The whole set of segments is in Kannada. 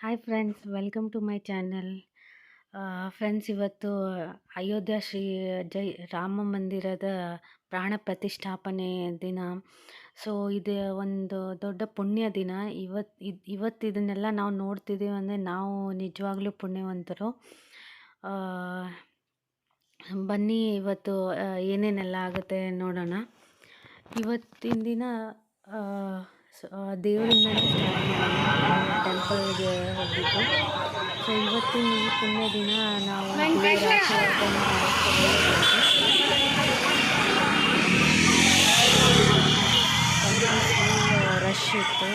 Hi friends, welcome to my channel. Friends, ಇವತ್ತು ಅಯೋಧ್ಯ ಶ್ರೀ ಜೈ ರಾಮ ಮಂದಿರದ ಪ್ರಾಣ ಪ್ರತಿಷ್ಠಾಪನೆ ದಿನ. ಸೊ ಇದು ಒಂದು ದೊಡ್ಡ ಪುಣ್ಯ ದಿನ. ಇವತ್ತು ಇದನ್ನೆಲ್ಲ ನಾವು ನೋಡ್ತಿದ್ದೀವಿ ಅಂದರೆ ನಾವು ನಿಜವಾಗ್ಲೂ ಪುಣ್ಯವಂತರು. ಆ, ಬನ್ನಿ ಇವತ್ತು ಏನೇನೆಲ್ಲ ಆಗುತ್ತೆ ನೋಡೋಣ. ಇವತ್ತಿನ ದಿನ ದೇವರಿಂದನೇ ಸ್ಟಾರ್ಟ್ ಮಾಡೋಣ. ಟೆಂಪಲ್ಗೆ ಹೋಗ್ಬಿಟ್ಟು. ಸೊ ಇವತ್ತಿನ ಈ ಪುಣ್ಯ ದಿನ ನಾವು ದೇವರ ಆಶೀರ್ವಾದನ ರಶ್ ಇತ್ತು.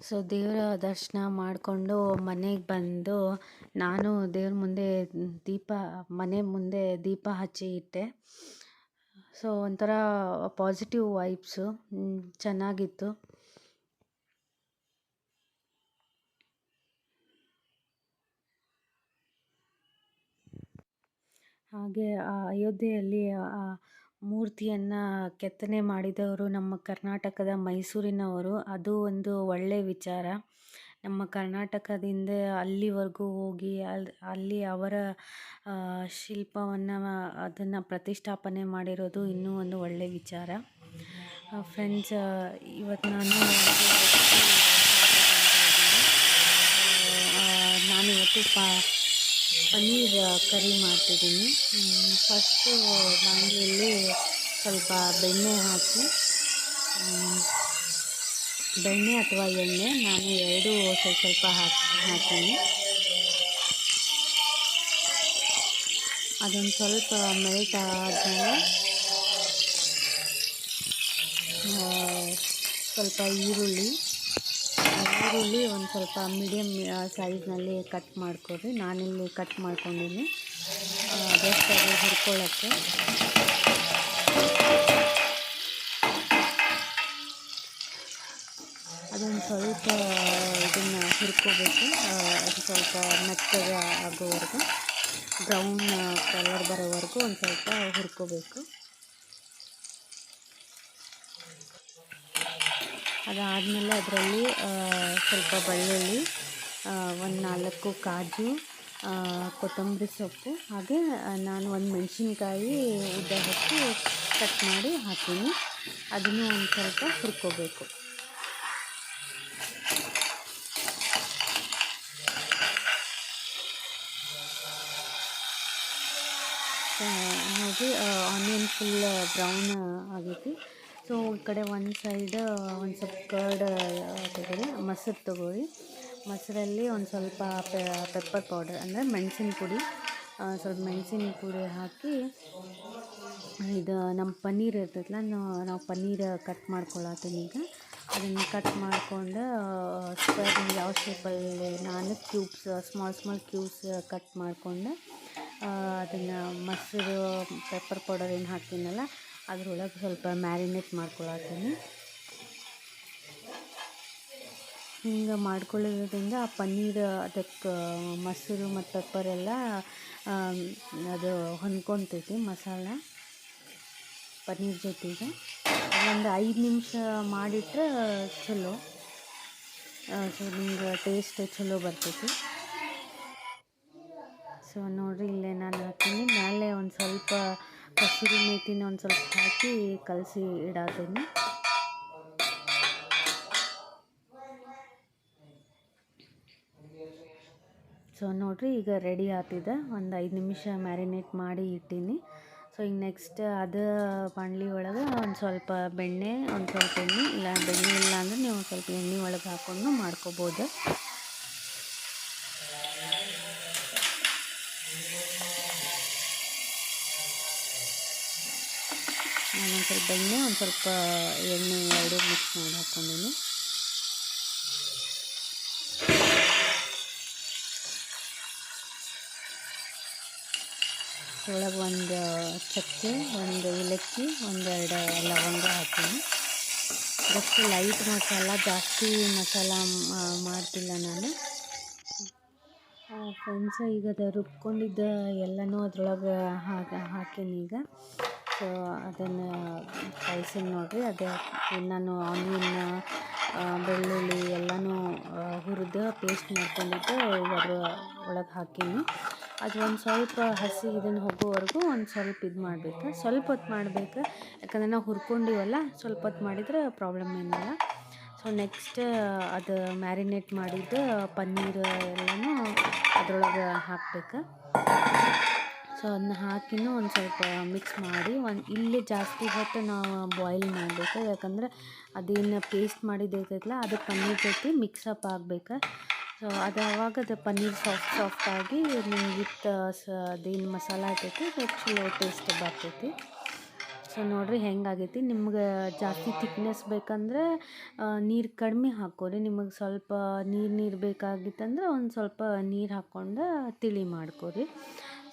ಸೊ ದೇವರ ದರ್ಶನ ಮಾಡಿಕೊಂಡು ಮನೆಗೆ ಬಂದು ನಾನು ದೇವ್ರ ಮುಂದೆ ಮನೆ ಮುಂದೆ ದೀಪ ಹಚ್ಚಿ ಇಟ್ಟೆ. ಸೊ ಒಂಥರ ಪಾಸಿಟಿವ್ ವೈಬ್ಸು ಚೆನ್ನಾಗಿತ್ತು. ಹಾಗೆ ಆ ಅಯೋಧ್ಯೆಯಲ್ಲಿ ಆ ಮೂರ್ತಿಯನ್ನು ಕೆತ್ತನೆ ಮಾಡಿದವರು ನಮ್ಮ ಕರ್ನಾಟಕದ ಮೈಸೂರಿನವರು. ಅದು ಒಂದು ಒಳ್ಳೆಯ ವಿಚಾರ. ನಮ್ಮ ಕರ್ನಾಟಕದಿಂದ ಅಲ್ಲಿವರೆಗೂ ಹೋಗಿ ಅಲ್ಲಿ ಅವರ ಶಿಲ್ಪವನ್ನು ಅದನ್ನು ಪ್ರತಿಷ್ಠಾಪನೆ ಮಾಡಿರೋದು ಇನ್ನೂ ಒಂದು ಒಳ್ಳೆಯ ವಿಚಾರ. ಫ್ರೆಂಡ್ಸ್, ಇವತ್ತು ನಾನಿವತ್ತು ಪನ್ನೀರ್ ಕರಿ ಮಾಡ್ತಿದ್ದೀನಿ. ಫಸ್ಟು ಬಾಣಲೆಯಲ್ಲಿ ಸ್ವಲ್ಪ ಬೆಣ್ಣೆ ಹಾಕಿ, ಬೆಣ್ಣೆ ಅಥವಾ ಎಣ್ಣೆ ನಾನು ಎರಡೂ ಸ್ವಲ್ಪ ಹಾಕ್ತೀನಿ. ಅದೊಂದು ಸ್ವಲ್ಪ ಮೆಲ್ಟ್ ಆದಮೇಲೆ ಸ್ವಲ್ಪ ಈರುಳ್ಳಿ ಒಂದು ಸ್ವಲ್ಪ ಮೀಡಿಯಮ್ ಸೈಜ್ನಲ್ಲಿ ಕಟ್ ಮಾಡ್ಕೊಡ್ರಿ. ನಾನಿಲ್ಲಿ ಕಟ್ ಮಾಡ್ಕೊಂಡಿದ್ದೀನಿ ಜಸ್ಟ್ ಅದು ಹುರ್ಕೊಳ್ಳೋಕ್ಕೆ. ಅದೊಂದು ಸ್ವಲ್ಪ ಇದನ್ನು ಹುರ್ಕೋಬೇಕು. ಅದು ಸ್ವಲ್ಪ ಮೆತ್ತಗೆ ಆಗೋವರೆಗೂ, ಬ್ರೌನ್ ಕಲರ್ ಬರೋವರೆಗೂ ಒಂದು ಸ್ವಲ್ಪ ಹುರ್ಕೋಬೇಕು. ಅದಾದಮೇಲೆ ಅದರಲ್ಲಿ ಸ್ವಲ್ಪ ಬೆಳ್ಳುಳ್ಳಿ, ಒಂದು 4 ಕಾಜು, ಕೊತ್ತಂಬರಿ ಸೊಪ್ಪು, ಹಾಗೆ ನಾನು ಒಂದು ಮೆಣಸಿನ್ಕಾಯಿ ಉದ್ದ ಹಾಕಿ ಕಟ್ ಮಾಡಿ ಹಾಕ್ತೀನಿ. ಅದನ್ನು ಒಂದು ಸ್ವಲ್ಪ ಹುರ್ಕೋಬೇಕು. ನೋಡಿರಿ ಆನಿಯನ್ ಫುಲ್ ಬ್ರೌನ್ ಆಗೈತಿ. ಸೊ ಈ ಕಡೆ ಒಂದು ಸೈಡ್ ಒಂದು ಸ್ವಲ್ಪ ಕರ್ಡ್ ತಗೊಳ್ಳಿ, ಮೊಸರು ತೊಗೊಳ್ಳಿ. ಮೊಸರಲ್ಲಿ ಒಂದು ಸ್ವಲ್ಪ ಪೆಪ್ಪರ್ ಪೌಡರ್ ಅಂದರೆ ಮೆಣಸಿನ ಪುಡಿ, ಸ್ವಲ್ಪ ಮೆಣಸಿನ ಪುಡಿ ಹಾಕಿ, ಇದು ನಮ್ಮ ಪನ್ನೀರ್ ಇರ್ತೈತಲ್ಲ, ನಾವು ಪನ್ನೀರ್ ಕಟ್ ಮಾಡ್ಕೊಳತ್ತೀನಿ ಈಗ. ಅದನ್ನು ಕಟ್ ಮಾಡಿಕೊಂಡು ಸ್ಕ್ವೇರ್ ಯಾವ ಶೇಪಲ್ಲಿ ನಾನು ಕ್ಯೂಬ್ಸ್ ಸ್ಮಾಲ್ ಕ್ಯೂಬ್ಸ್ ಕಟ್ ಮಾಡಿಕೊಂಡು ಅದನ್ನು ಮೊಸರು ಪೆಪ್ಪರ್ ಪೌಡರ್ ಏನು ಹಾಕ್ತೀನಲ್ಲ ಅದ್ರೊಳಗೆ ಸ್ವಲ್ಪ ಮ್ಯಾರಿನೇಟ್ ಮಾಡ್ಕೊಳತ್ತೀನಿ. ಹಿಂಗೆ ಮಾಡ್ಕೊಳ್ಳೋದ್ರಿಂದ ಆ ಪನ್ನೀರ್ ಅದಕ್ಕೆ ಮೊಸರು ಮತ್ತು ಪೆಪ್ಪರ್ ಎಲ್ಲ ಅದು ಹೊಂದ್ಕೊತೈತಿ ಮಸಾಲೆ ಪನ್ನೀರ್ ಜೊತೆಗೆ. ಒಂದು 5 ನಿಮಿಷ ಮಾಡಿಟ್ರೆ ಚಲೋ, ಸೊ ನಿಮ್ಗೆ ಟೇಸ್ಟ್ ಚಲೋ ಬರ್ತೈತಿ. ಸೊ ನೋಡಿರಿ, ಇಲ್ಲೇ ನಾನು ಹಾಕ್ತೀನಿ. ಮೇಲೆ ಒಂದು ಸ್ವಲ್ಪ ಕಸೂರಿ ಮೇಥಿನ ಒಂದು ಸ್ವಲ್ಪ ಹಾಕಿ ಕಲಸಿ ಇಡಾತೀನಿ. ಸೊ ನೋಡಿರಿ, ಈಗ ರೆಡಿ ಆಗ್ತಿದೆ. ಒಂದು 5 ನಿಮಿಷ ಮ್ಯಾರಿನೇಟ್ ಮಾಡಿ ಇಟ್ಟೀನಿ. ಸೊ ಈಗ ನೆಕ್ಸ್ಟ್ ಅದು ಬಾಣಲಿ ಒಳಗೆ ಒಂದು ಸ್ವಲ್ಪ ಬೆಣ್ಣೆ, ಒಂದು ಸ್ವಲ್ಪ ಎಣ್ಣೆ, ಇಲ್ಲ ಬೆಣ್ಣೆ ಇಲ್ಲ ಅಂದರೆ ನೀವು ಸ್ವಲ್ಪ ಎಣ್ಣೆ ಒಳಗೆ ಹಾಕ್ಕೊಂಡು ಮಾಡ್ಕೋಬೋದು. ನಾನೊಂದು ಸ್ವಲ್ಪ ಬೆಣ್ಣೆ, ಒಂದು ಸ್ವಲ್ಪ ಎಣ್ಣೆ ಎರಡು ಮಿಕ್ಸ್ ಮಾಡಿ ಹಾಕ್ಕೊಂಡಿನಿ. ಒಳಗೆ ಒಂದು ಚಕ್ಕೆ, ಒಂದು ಏಲಕ್ಕಿ, ಒಂದೆರಡು ಲವಂಗ ಹಾಕ್ತೀನಿ. ಜಸ್ಟ್ ಲೈಟ್ ಮಸಾಲ, ಜಾಸ್ತಿ ಮಸಾಲ ಮಾಡ್ತಿಲ್ಲ ನಾನು. ಫ್ರೆಂಡ್ಸ್, ಈಗ ಅದು ರುಬ್ಕೊಂಡಿದ್ದ ಎಲ್ಲನೂ ಅದ್ರೊಳಗೆ ಹಾಕೀನಿ ಈಗ. ಸೊ ಅದನ್ನು ಕಲ್ಸಿನಿ ನೋಡಿರಿ. ಅದೇ ನಾನು ಆನಿಯನ್, ಬೆಳ್ಳುಳ್ಳಿ ಎಲ್ಲನೂ ಹುರಿದು ಪೇಸ್ಟ್ ಮಾಡ್ಕೊಂಡಿದ್ದು ಈಗ ಅದ್ರ ಒಳಗೆ ಹಾಕೀನಿ. ಅದು ಒಂದು ಸ್ವಲ್ಪ ಹಸಿ ಇದನ್ನು ಹೋಗೋವರೆಗೂ ಒಂದು ಸ್ವಲ್ಪ ಇದು ಮಾಡಬೇಕು, ಸ್ವಲ್ಪ ಹೊತ್ತು ಮಾಡಬೇಕು. ಯಾಕಂದರೆ ನಾವು ಹುರ್ಕೊಂಡಿವಲ್ಲ, ಸ್ವಲ್ಪ ಹೊತ್ತು ಮಾಡಿದರೆ ಪ್ರಾಬ್ಲಮ್ ಏನಿಲ್ಲ. ಸೊ ನೆಕ್ಸ್ಟ್ ಅದು ಮ್ಯಾರಿನೇಟ್ ಮಾಡಿದ್ದು ಪನ್ನೀರ್ ಎಲ್ಲನೂ ಅದರೊಳಗೆ ಹಾಕಬೇಕು. ಸೊ ಅದನ್ನ ಹಾಕಿನೂ ಒಂದು ಸ್ವಲ್ಪ ಮಿಕ್ಸ್ ಮಾಡಿ ಇಲ್ಲಿ ಜಾಸ್ತಿ ಹೊತ್ತು ನಾವು ಬಾಯ್ಲ್ ಮಾಡಬೇಕು. ಯಾಕಂದರೆ ಅದೇನು ಪೇಸ್ಟ್ ಮಾಡಿದ್ದೈತಲ್ಲ ಅದು ಪನ್ನೀರ್ ಜೊತೆ ಮಿಕ್ಸಪ್ ಆಗಬೇಕು. ಸೊ ಅದು ಆವಾಗ ಅದು ಪನ್ನೀರ್ ಸಾಫ್ಟಾಗಿ ನಿಮ್ಗೆ ವಿತ್ ಅದೇನು ಮಸಾಲ ಇರ್ತೈತಿ ಅದು ಚಲೋ ಟೇಸ್ಟ್ ಬರ್ತೈತಿ. ಸೊ ನೋಡಿರಿ ಹೆಂಗಾಗೈತಿ. ನಿಮ್ಗೆ ಜಾಸ್ತಿ ಥಿಕ್ನೆಸ್ ಬೇಕಂದ್ರೆ ನೀರು ಕಡಿಮೆ ಹಾಕ್ಕೊರಿ. ನಿಮಗೆ ಸ್ವಲ್ಪ ನೀರು ಬೇಕಾಗಿತ್ತಂದ್ರೆ ಒಂದು ಸ್ವಲ್ಪ ನೀರು ಹಾಕ್ಕೊಂಡು ತಿಳಿ ಮಾಡ್ಕೊರಿ.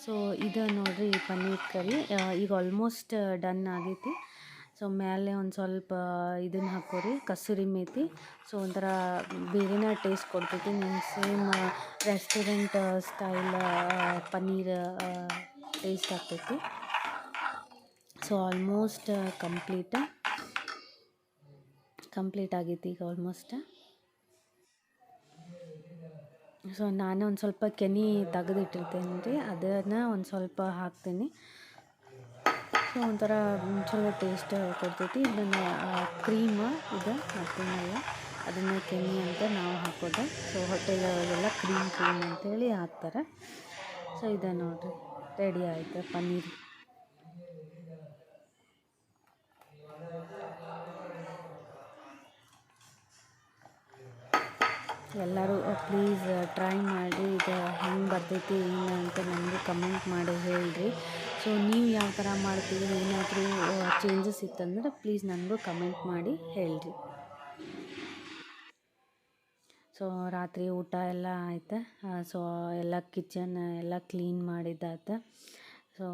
ಸೊ ಇದು ನೋಡಿರಿ ಪನ್ನೀರ್ ಕರಿ ಈಗ ಆಲ್ಮೋಸ್ಟ್ ಡನ್ ಆಗೈತಿ. ಸೊ ಮೇಲೆ ಒಂದು ಸ್ವಲ್ಪ ಇದನ್ನು ಹಾಕ್ಕೊರಿ, ಕಸೂರಿ ಮೇಥಿ. ಸೊ ಒಂಥರ ಬೇರೆನೇ ಟೇಸ್ಟ್ ಕೊಡ್ತೈತಿ. ನಿಮ್ಮ same restaurant style paneer taste ಆಗ್ತೈತಿ. ಸೊ ಆಲ್ಮೋಸ್ಟ್ ಕಂಪ್ಲೀಟ್ ಆಗೈತಿ ಈಗ ಆಲ್ಮೋಸ್ಟ್. ಸೊ ನಾನು ಒಂದು ಸ್ವಲ್ಪ ಕೆನೆ ತೆಗೆದಿಟ್ಟಿರ್ತೇನೆ ರೀ, ಅದನ್ನು ಒಂದು ಸ್ವಲ್ಪ ಹಾಕ್ತೀನಿ. ಸೊ ಒಂಥರ ಚಲೋ ಟೇಸ್ಟ್ ಕೊಡ್ತೈತಿ. ಇದನ್ನು ಕ್ರೀಮ್ ಇದು ಹಾಕ್ತೀನಲ್ಲ ಅದನ್ನು ಕೆನೆ ಅಂತ ನಾವು ಹಾಕೋದು. ಸೊ ಹೋಟೆಲಲ್ಲೆಲ್ಲ ಕ್ರೀಮ್ ಅಂತೇಳಿ ಹಾಕ್ತಾರೆ. ಸೊ ಇದು ನೋಡಿರಿ ರೆಡಿ ಆಯಿತು ಪನ್ನೀರ್. ಎಲ್ಲರೂ ಪ್ಲೀಸ್ ಟ್ರೈ ಮಾಡಿ, ಇದು ಹೆಂಗೆ ಬರ್ತೈತಿ ಏನು ಅಂತ ನನಗೆ ಕಮೆಂಟ್ ಮಾಡಿ ಹೇಳಿರಿ. ಸೊ ನೀವು ಯಾವ ಥರ ಮಾಡ್ತೀವಿ, ಏನಾದರೂ ಚೇಂಜಸ್ ಇತ್ತಂದ್ರೆ ಪ್ಲೀಸ್ ನನಗೂ ಕಮೆಂಟ್ ಮಾಡಿ ಹೇಳಿರಿ. ಸೊ ರಾತ್ರಿ ಊಟ ಎಲ್ಲ ಆಯ್ತು. ಸೊ ಎಲ್ಲ ಕಿಚನ್ ಎಲ್ಲ ಕ್ಲೀನ್ ಮಾಡಿದ್ದಾಯ್ತು. ಸೊ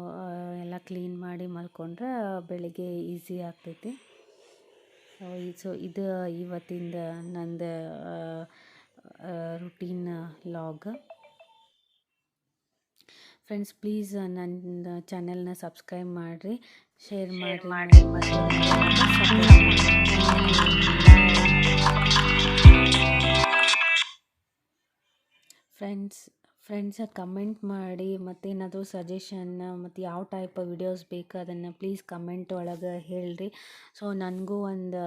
ಎಲ್ಲ ಕ್ಲೀನ್ ಮಾಡಿ ಮಲ್ಕೊಂಡ್ರೆ ಬೆಳಿಗ್ಗೆ ಈಸಿ ಆಗ್ತೈತಿ. ಸೊ ಇದು ಇವತ್ತಿಂದ ನಂದು ರುಟೀನ್ ಲಾಗ್. ಫ್ರೆಂಡ್ಸ್ ಪ್ಲೀಸ್ ನನ್ನ ಚಾನೆಲ್ನ ಸಬ್ಸ್ಕ್ರೈಬ್ ಮಾಡಿರಿ, ಶೇರ್ ಮಾಡಿ ಫ್ರೆಂಡ್ಸ ಕಮೆಂಟ್ ಮಾಡಿ, ಮತ್ತೇನಾದರೂ ಸಜೆಷನ್ ಮತ್ತು ಯಾವ ಟೈಪ್ ವಿಡಿಯೋಸ್ ಬೇಕು ಅದನ್ನು ಪ್ಲೀಸ್ ಕಮೆಂಟ್ ಒಳಗೆ ಹೇಳ್ರಿ. ಸೊ ನನಗೂ ಒಂದು